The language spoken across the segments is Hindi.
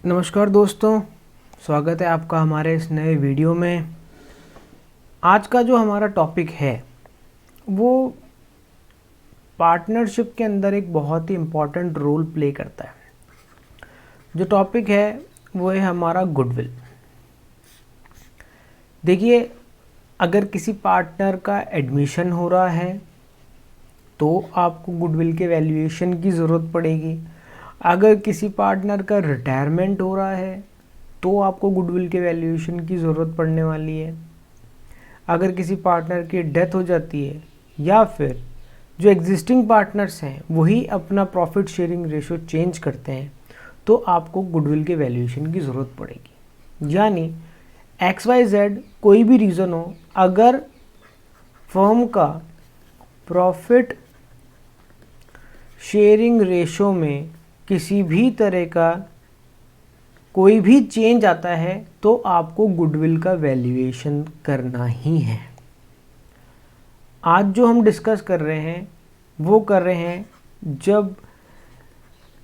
नमस्कार दोस्तों, स्वागत है आपका हमारे इस नए वीडियो में। आज का जो हमारा टॉपिक है वो पार्टनरशिप के अंदर एक बहुत ही इम्पॉर्टेंट रोल प्ले करता है। जो टॉपिक है वो है हमारा गुडविल। देखिए, अगर किसी पार्टनर का एडमिशन हो रहा है तो आपको गुडविल के वैल्यूएशन की ज़रूरत पड़ेगी। अगर किसी पार्टनर का रिटायरमेंट हो रहा है तो आपको गुडविल के वैल्यूएशन की ज़रूरत पड़ने वाली है। अगर किसी पार्टनर की डेथ हो जाती है या फिर जो एग्जिस्टिंग पार्टनर्स हैं वही अपना प्रॉफिट शेयरिंग रेशो चेंज करते हैं तो आपको गुडविल के वैल्यूएशन की ज़रूरत पड़ेगी। यानी XYZ कोई भी रीज़न हो, अगर फर्म का प्रॉफिट शेयरिंग रेशो में किसी भी तरह का कोई भी चेंज आता है तो आपको गुडविल का वैल्यूएशन करना ही है। आज जो हम डिस्कस कर रहे हैं वो कर रहे हैं जब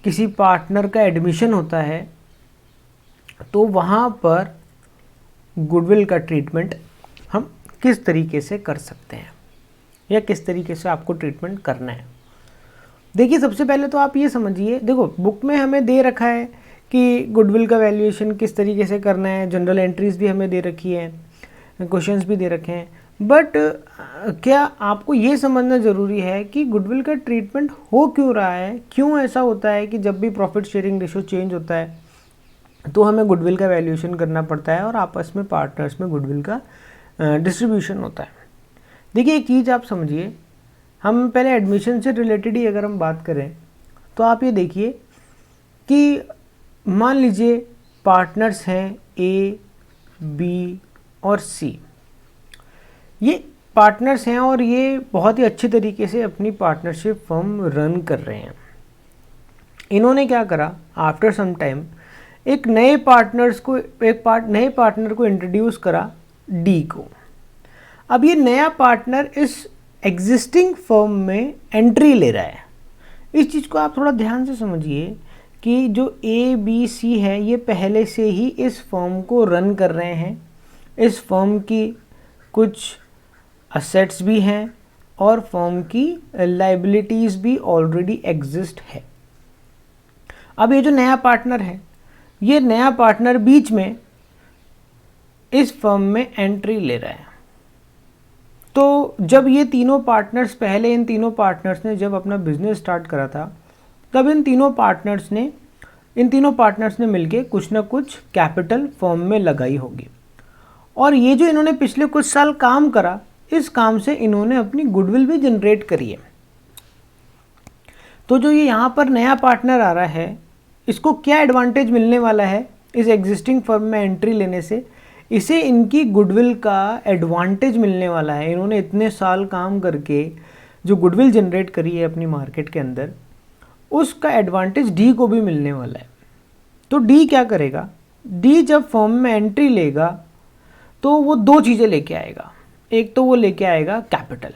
किसी पार्टनर का एडमिशन होता है तो वहाँ पर गुडविल का ट्रीटमेंट हम किस तरीके से कर सकते हैं या किस तरीके से आपको ट्रीटमेंट करना है। देखिए, सबसे पहले तो आप ये समझिए, देखो बुक में हमें दे रखा है कि गुडविल का वैल्यूएशन किस तरीके से करना है, जनरल एंट्रीज भी हमें दे रखी है, क्वेश्चंस भी दे रखे हैं। बट क्या आपको ये समझना ज़रूरी है कि गुडविल का ट्रीटमेंट हो क्यों रहा है, क्यों ऐसा होता है कि जब भी प्रॉफिट शेयरिंग रेशो चेंज होता है तो हमें गुडविल का वैल्यूएशन करना पड़ता है और आपस में पार्टनर्स में गुडविल का डिस्ट्रीब्यूशन होता है। देखिए, एक चीज़ आप समझिए, हम पहले एडमिशन से रिलेटेड ही अगर हम बात करें तो आप ये देखिए कि मान लीजिए पार्टनर्स हैं A, B और C। ये पार्टनर्स हैं और ये बहुत ही अच्छे तरीके से अपनी पार्टनरशिप फर्म रन कर रहे हैं। इन्होंने क्या करा, आफ्टर सम टाइम एक नए पार्टनर को इंट्रोड्यूस करा D को। अब ये नया पार्टनर इस एग्जिस्टिंग फर्म में एंट्री ले रहा है। इस चीज़ को आप थोड़ा ध्यान से समझिए कि जो A, B, C है ये पहले से ही इस फर्म को रन कर रहे हैं। इस फर्म की कुछ असेट्स भी हैं और फर्म की लाइबिलिटीज़ भी ऑलरेडी एग्जिस्ट है। अब ये जो नया पार्टनर है, ये नया पार्टनर बीच में इस फर्म में एंट्री ले रहा है। तो जब ये तीनों पार्टनर्स, पहले इन तीनों पार्टनर्स ने जब अपना बिजनेस स्टार्ट करा था तब इन तीनों पार्टनर्स ने मिलके कुछ ना कुछ कैपिटल फर्म में लगाई होगी और ये जो इन्होंने पिछले कुछ साल काम करा, इस काम से इन्होंने अपनी गुडविल भी जनरेट करी है। तो जो ये यहाँ पर नया पार्टनर आ रहा है, इसको क्या एडवांटेज मिलने वाला है इस एग्जिस्टिंग फर्म में एंट्री लेने से? इसे इनकी गुडविल का एडवांटेज मिलने वाला है। इन्होंने इतने साल काम करके जो गुडविल जनरेट करी है अपनी मार्केट के अंदर, उसका एडवांटेज D को भी मिलने वाला है। तो D क्या करेगा, D जब फर्म में एंट्री लेगा तो वो दो चीज़ें लेके आएगा। एक तो वो लेके आएगा कैपिटल।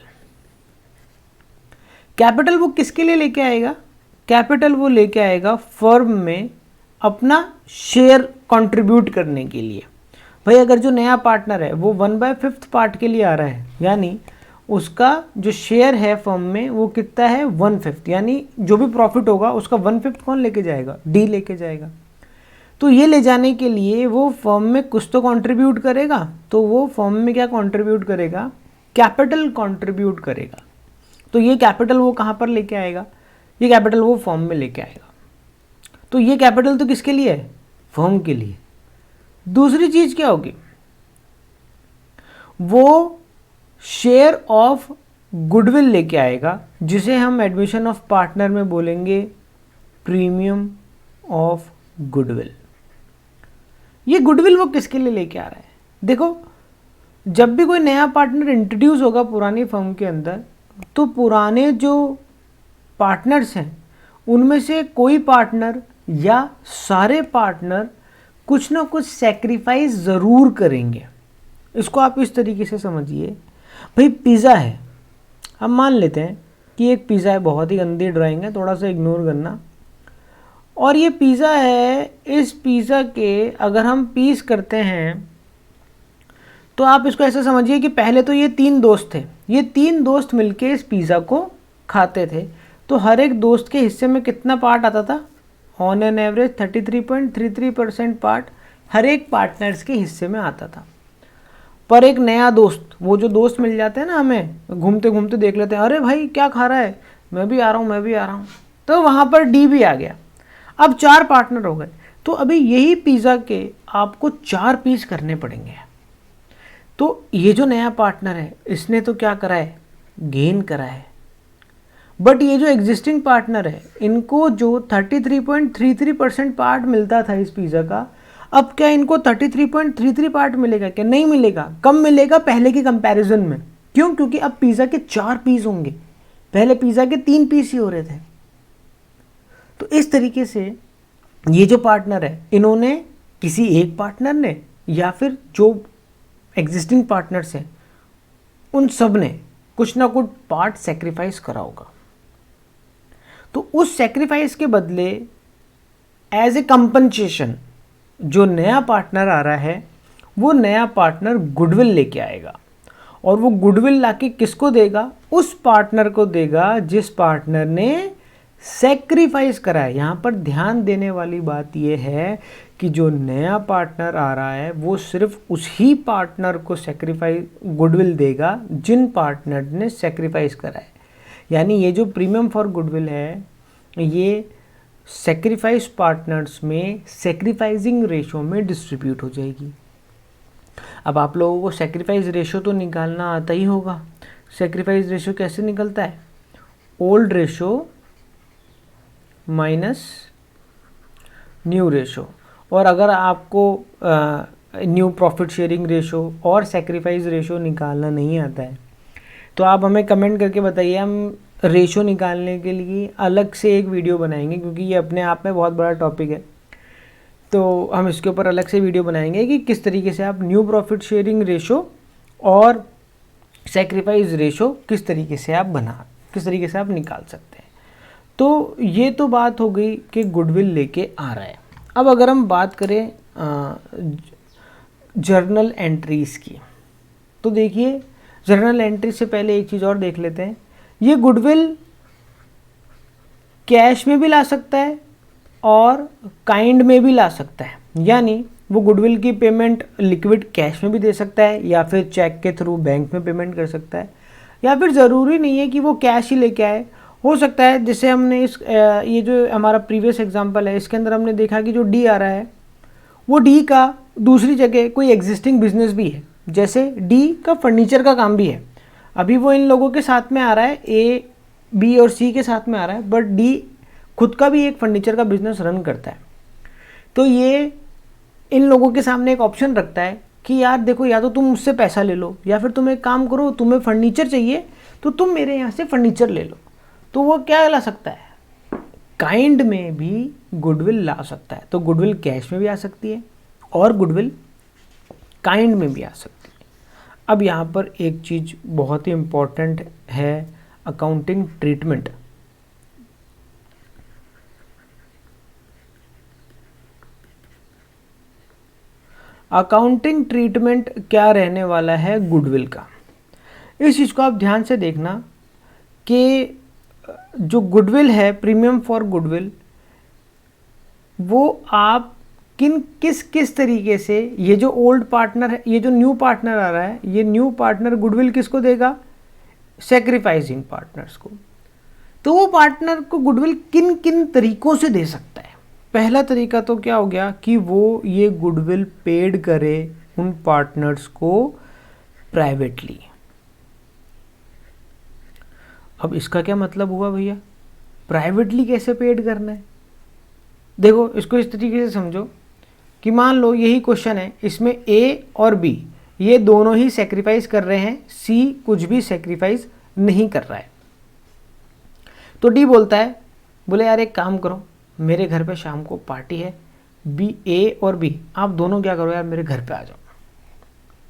कैपिटल वो किसके लिए लेके आएगा? कैपिटल वो लेके आएगा फर्म में अपना शेयर कंट्रीब्यूट करने के लिए। भाई, अगर जो नया पार्टनर है वो 1/5 पार्ट के लिए आ रहा है, यानी उसका जो शेयर है फर्म में वो कितना है, 1/5। यानी जो भी प्रॉफिट होगा उसका 1/5 कौन लेके जाएगा? D लेके जाएगा। तो ये ले जाने के लिए वो फर्म में कुछ तो कंट्रीब्यूट करेगा। तो वो फर्म में क्या कंट्रीब्यूट करेगा? कैपिटल कंट्रीब्यूट करेगा। तो ये कैपिटल वो कहाँ पर लेके आएगा? ये कैपिटल वो फर्म में लेके आएगा। तो ये कैपिटल तो किसके लिए है? फर्म के लिए। दूसरी चीज क्या होगी? वो शेयर ऑफ गुडविल लेके आएगा, जिसे हम एडमिशन ऑफ पार्टनर में बोलेंगे प्रीमियम ऑफ गुडविल। ये गुडविल वो किसके लिए लेके आ रहा है? देखो, जब भी कोई नया पार्टनर इंट्रोड्यूस होगा पुरानी फर्म के अंदर, तो पुराने जो पार्टनर्स हैं उनमें से कोई पार्टनर या सारे पार्टनर कुछ ना कुछ सेक्रीफाइस ज़रूर करेंगे। इसको आप इस तरीके से समझिए। भाई, पिज़्ज़ा है, हम मान लेते हैं कि एक पिज़्ज़ा है, बहुत ही गंदी ड्राइंग है, थोड़ा सा इग्नोर करना। और ये पिज़्ज़ा है, इस पिज़्ज़ा के अगर हम पीस करते हैं तो आप इसको ऐसा समझिए कि पहले तो ये 3 दोस्त थे, ये 3 दोस्त मिलके इस पिज़्ज़ा को खाते थे। तो हर एक दोस्त के हिस्से में कितना पार्ट आता था? ऑन एन एवरेज 33.33% पार्ट हर एक पार्टनर्स के हिस्से में आता था। पर एक नया दोस्त, वो जो दोस्त मिल जाते हैं ना, हमें घूमते घूमते देख लेते हैं, अरे भाई क्या खा रहा है, मैं भी आ रहा हूँ, मैं भी आ रहा हूँ, तो वहाँ पर डी भी आ गया। अब 4 पार्टनर हो गए। तो अभी यही पिज़्ज़ा के आपको 4 पीस करने पड़ेंगे। तो ये जो नया पार्टनर है इसने तो क्या करा है? गेन करा है। बट ये जो एग्जिस्टिंग पार्टनर है, इनको जो 33.33% पार्ट मिलता था इस पिज़्ज़ा का, अब क्या इनको 33.33 पार्ट मिलेगा? क्या नहीं मिलेगा, कम मिलेगा पहले के कंपैरिजन में। क्यों? क्योंकि अब पिज़्ज़ा के 4 पीस होंगे, पहले पिज़्ज़ा के 3 पीस ही हो रहे थे। तो इस तरीके से ये जो पार्टनर है, इन्होंने किसी एक पार्टनर ने या फिर जो एग्जिस्टिंग पार्टनर्स हैं उन सब ने कुछ ना कुछ पार्ट सेक्रीफाइस करा होगा। तो उस सेक्रीफाइस के बदले एज ए कंपनसेशन जो नया पार्टनर आ रहा है, वो नया पार्टनर गुडविल लेके आएगा। और वो गुडविल लाके किसको देगा? उस पार्टनर को देगा जिस पार्टनर ने सेक्रीफाइस करा है। यहाँ पर ध्यान देने वाली बात यह है कि जो नया पार्टनर आ रहा है वो सिर्फ उसी पार्टनर को सेक्रीफाइस गुडविल देगा जिन पार्टनर ने सेक्रीफाइस करा है। यानी ये जो प्रीमियम फॉर गुडविल है, ये सेक्रीफाइस पार्टनर्स में सेक्रीफाइसिंग रेशो में डिस्ट्रीब्यूट हो जाएगी। अब आप लोगों को सेक्रीफाइस रेशो तो निकालना आता ही होगा। सेक्रीफाइस रेशो कैसे निकलता है? Old ratio minus new ratio. और अगर आपको न्यू प्रॉफिट शेयरिंग रेशो और सेक्रीफाइस रेशो निकालना नहीं आता है तो आप हमें कमेंट करके बताइए, हम रेशो निकालने के लिए अलग से एक वीडियो बनाएंगे, क्योंकि ये अपने आप में बहुत बड़ा टॉपिक है। तो हम इसके ऊपर अलग से वीडियो बनाएंगे कि किस तरीके से आप न्यू प्रॉफिट शेयरिंग रेशो और सेक्रीफाइस रेशो किस तरीके से आप निकाल सकते हैं। तो ये तो बात हो गई कि गुडविल लेके आ रहा है। अब अगर हम बात करें जर्नल एंट्रीज़ की, तो देखिए जर्नल एंट्री से पहले एक चीज़ और देख लेते हैं। ये गुडविल कैश में भी ला सकता है और काइंड में भी ला सकता है। यानी वो गुडविल की पेमेंट लिक्विड कैश में भी दे सकता है या फिर चेक के थ्रू बैंक में पेमेंट कर सकता है, या फिर ज़रूरी नहीं है कि वो कैश ही लेके आए। हो सकता है जैसे हमने ये जो हमारा प्रीवियस एग्जांपल है इसके अंदर हमने देखा कि जो डी आ रहा है वो डी का दूसरी जगह कोई एग्जिस्टिंग बिजनेस भी है। जैसे डी का फर्नीचर का काम भी है, अभी वो इन लोगों के साथ में आ रहा है, ए बी और सी के साथ में आ रहा है, बट डी खुद का भी एक फर्नीचर का बिजनेस रन करता है। तो ये इन लोगों के सामने एक ऑप्शन रखता है कि यार देखो, या तो तुम मुझसे पैसा ले लो या फिर तुम एक काम करो, तुम्हें फर्नीचर चाहिए तो तुम मेरे यहाँ से फर्नीचर ले लो। तो वो क्या ला सकता है? काइंड में भी गुडविल ला सकता है। तो गुडविल कैश में भी आ सकती है और गुडविल काइंड में भी आ सकती है। अब यहाँ पर एक चीज़ बहुत ही इम्पॉर्टेंट है, अकाउंटिंग ट्रीटमेंट। अकाउंटिंग ट्रीटमेंट क्या रहने वाला है गुडविल का, इस चीज़ को आप ध्यान से देखना कि जो गुडविल है, प्रीमियम फॉर गुडविल, वो आप किस तरीके से, ये जो ओल्ड पार्टनर है, ये जो न्यू पार्टनर आ रहा है, ये न्यू पार्टनर गुडविल किसको देगा? सेक्रीफाइसिंग पार्टनर्स को। तो वो पार्टनर को गुडविल किन किन तरीकों से दे सकता है? पहला तरीका तो क्या हो गया कि वो ये गुडविल पेड करे उन पार्टनर्स को प्राइवेटली। अब इसका क्या मतलब हुआ भैया? प्राइवेटली कैसे पेड करना है? देखो, इसको इस तरीके से समझो कि मान लो यही क्वेश्चन है, इसमें ए और बी ये दोनों ही सेक्रीफाइस कर रहे हैं, सी कुछ भी सेक्रीफाइस नहीं कर रहा है। तो डी बोलता है, बोले यार एक काम करो, मेरे घर पे शाम को पार्टी है, बी, ए और बी आप दोनों क्या करो यार, मेरे घर पे आ जाओ।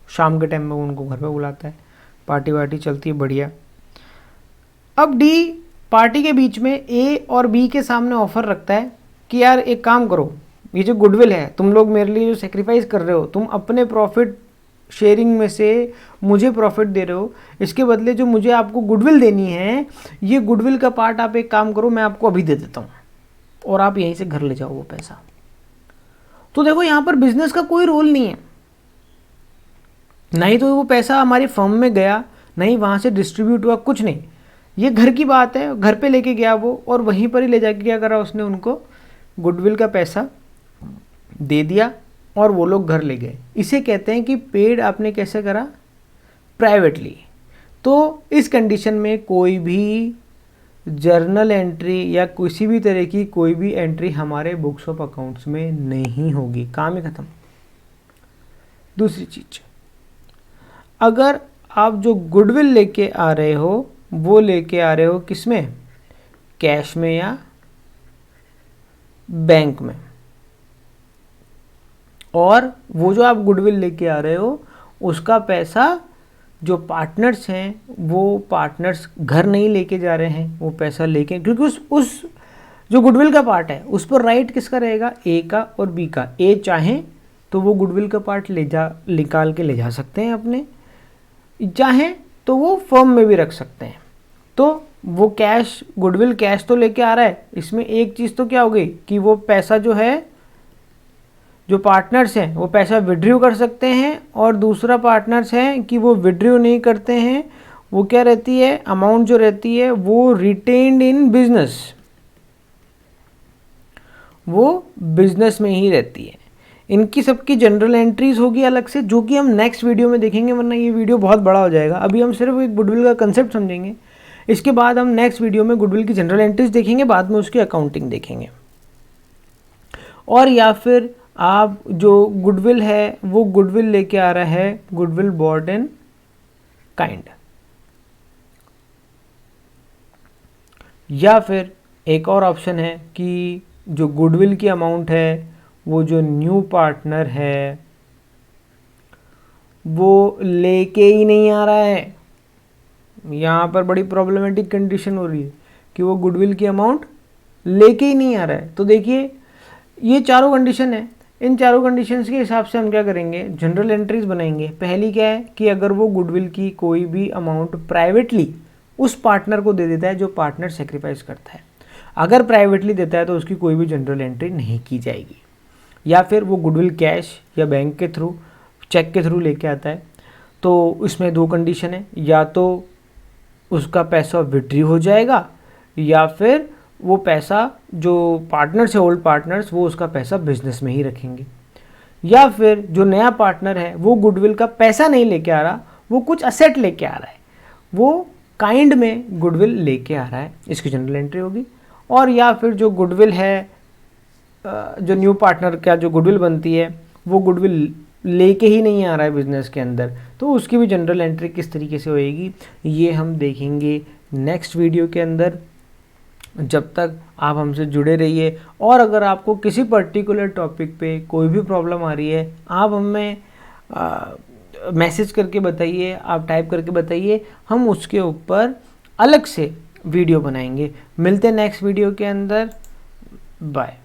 शाम के टाइम में वो उनको घर पे बुलाता है, पार्टी वार्टी चलती है बढ़िया। अब डी पार्टी के बीच में ए और बी के सामने ऑफर रखता है कि यार एक काम करो, ये जो गुडविल है तुम लोग मेरे लिए जो सेक्रीफाइस कर रहे हो, तुम अपने प्रॉफिट शेयरिंग में से मुझे प्रॉफिट दे रहे हो, इसके बदले जो मुझे आपको गुडविल देनी है, ये गुडविल का पार्ट आप एक काम करो, मैं आपको अभी दे देता हूँ और आप यहीं से घर ले जाओ वो पैसा। तो देखो यहाँ पर बिजनेस का कोई रोल नहीं है, नहीं तो वो पैसा हमारी फर्म में गया, नहीं वहाँ से डिस्ट्रीब्यूट हुआ, कुछ नहीं। ये घर की बात है, घर पे लेके गया वो और वहीं पर ही ले जाके क्या करा उसने, उनको गुडविल का पैसा दे दिया और वो लोग घर ले गए। इसे कहते हैं कि पेड आपने कैसे करा, प्राइवेटली। तो इस कंडीशन में कोई भी जर्नल एंट्री या किसी भी तरह की कोई भी एंट्री हमारे बुक्स ऑफ अकाउंट्स में नहीं होगी, काम ही खत्म। दूसरी चीज, अगर आप जो गुडविल लेके आ रहे हो वो लेके आ रहे हो किसमें, कैश में या बैंक में, और वो जो आप गुडविल लेके आ रहे हो उसका पैसा जो पार्टनर्स हैं वो पार्टनर्स घर नहीं लेके जा रहे हैं, वो पैसा लेके, क्योंकि उस जो गुडविल का पार्ट है उस पर राइट किसका रहेगा, ए का और बी का। ए चाहें तो वो गुडविल का पार्ट निकाल के ले जा सकते हैं अपने, चाहें तो वो फर्म में भी रख सकते हैं। तो वो कैश, गुडविल कैश तो लेके आ रहा है, इसमें एक चीज़ तो क्या हो गई कि वो पैसा जो है, जो पार्टनर्स हैं वो पैसा विड्रॉ कर सकते हैं, और दूसरा पार्टनर्स हैं कि वो विड्रॉ नहीं करते हैं, वो क्या रहती है, अमाउंट जो रहती है वो रिटेन्ड इन बिजनेस, वो बिजनेस में ही रहती है। इनकी सबकी जनरल एंट्रीज होगी अलग से, जो कि हम नेक्स्ट वीडियो में देखेंगे, वरना ये वीडियो बहुत बड़ा हो जाएगा। अभी हम सिर्फ एक गुडविल का कंसेप्ट समझेंगे, इसके बाद हम नेक्स्ट वीडियो में गुडविल की जनरल एंट्रीज देखेंगे, बाद में उसकी अकाउंटिंग देखेंगे। और या फिर आप जो गुडविल है वो गुडविल लेके आ रहा है गुडविल बॉट इन काइंड, या फिर एक और ऑप्शन है कि जो गुडविल की अमाउंट है वो जो न्यू पार्टनर है वो लेके ही नहीं आ रहा है। यहाँ पर बड़ी प्रॉब्लमेटिक कंडीशन हो रही है कि वो गुडविल की अमाउंट लेके ही नहीं आ रहा है। तो देखिए ये चारों कंडीशन है, इन चारों कंडीशंस के हिसाब से हम क्या करेंगे, जनरल एंट्रीज बनाएंगे। पहली क्या है कि अगर वो गुडविल की कोई भी अमाउंट प्राइवेटली उस पार्टनर को दे देता है जो पार्टनर सेक्रीफाइस करता है, अगर प्राइवेटली देता है तो उसकी कोई भी जनरल एंट्री नहीं की जाएगी। या फिर वो गुडविल कैश या बैंक के थ्रू, चेक के थ्रू लेके आता है, तो इसमें दो कंडीशन है, या तो उसका पैसा विड्रॉ हो जाएगा या फिर वो पैसा जो पार्टनर्स है, ओल्ड पार्टनर्स, वो उसका पैसा बिजनेस में ही रखेंगे। या फिर जो नया पार्टनर है वो गुडविल का पैसा नहीं लेके आ रहा, वो कुछ असेट लेके आ रहा है, वो काइंड में गुडविल लेके आ रहा है, इसकी जनरल एंट्री होगी। और या फिर जो गुडविल है, जो न्यू पार्टनर का जो गुडविल बनती है वो गुडविल लेके ही नहीं आ रहा है बिजनेस के अंदर, तो उसकी भी जनरल एंट्री किस तरीके से होएगी ये हम देखेंगे नेक्स्ट वीडियो के अंदर। जब तक आप हमसे जुड़े रहिए, और अगर आपको किसी पर्टिकुलर टॉपिक पे कोई भी प्रॉब्लम आ रही है, आप हमें मैसेज करके बताइए, आप टाइप करके बताइए, हम उसके ऊपर अलग से वीडियो बनाएंगे। मिलते हैं नेक्स्ट वीडियो के अंदर, बाय।